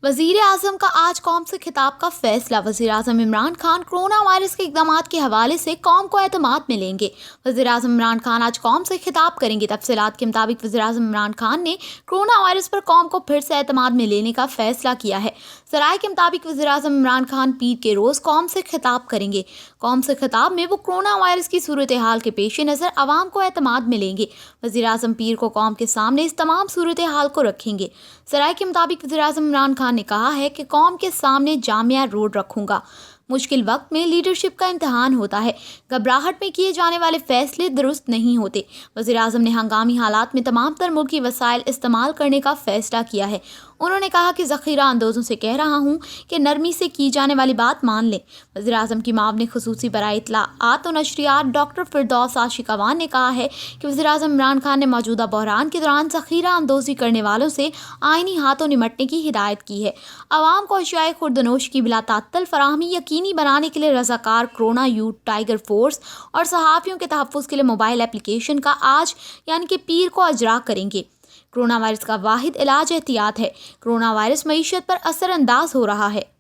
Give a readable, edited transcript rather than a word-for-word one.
वजीर आजम का आज कौम से खिताब का फैसला। वजीर आजम इमरान खान कोरोना वायरस के इकदामात के हवाले से कौम को एतमाद में लेंगे। वजीर आजम इमरान खान आज कौम से खिताब करेंगे। तफसीलात के मुताबिक वजीर आजम इमरान खान ने कोरोना वायरस पर कौम को फिर से एतमाद में लेने का फैसला किया है। सराय के मुताबिक वजीर आजम इमरान खान पीर के रोज़ कौम से खिताब करेंगे। कौम से खिताब में वो कोरोना वायरस की सूरत हाल के पेश नज़र आवाम को एतमाद में लेंगे। वजीर आजम पीर को कौम के सामने इस तमाम सूरत हाल को रखेंगे। सराय के मुताबिक वजीर आजम इमरान खान ने कहा है कि कौम के सामने जामिया रोड रखूंगा। मुश्किल वक्त में लीडरशिप का इम्तहान होता है। घबराहट में किए जाने वाले फैसले दुरुस्त नहीं होते। वज़ीर आज़म ने हंगामी हालात में तमाम तर मुल्की वसाइल इस्तेमाल करने का फैसला किया है। उन्होंने कहा कि ज़ख़ीरा अंदोज़ों से कह रहा हूँ कि नरमी से की जाने वाली बात मान लें। वज़ीर आज़म की मामले ख़ुसूसी बराए इत्तलाआत और नशरियात डॉक्टर फिरदौस आशिक अवान ने कहा है कि वज़ीर आज़म इमरान खान ने मौजूदा बहरान के दौरान ज़ख़ीरा अंदोज़ी करने वालों से आइनी हाथों निमटने की हिदायत की है। आवाम को अशियाए खुर्दनोश की बिला तात्तल फराहमी यकीनी बनाने के लिए रज़ाकार कोरोना यूथ टाइगर फोर्स और सहाफ़ियों के तहफ़्फ़ुज़ के लिए मोबाइल एप्लीकेशन का आज यानी कि पीर को अजरा करेंगे। कोरोना वायरस का वाहिद इलाज एहतियात है। कोरोना वायरस मईशत पर असर अंदाज हो रहा है।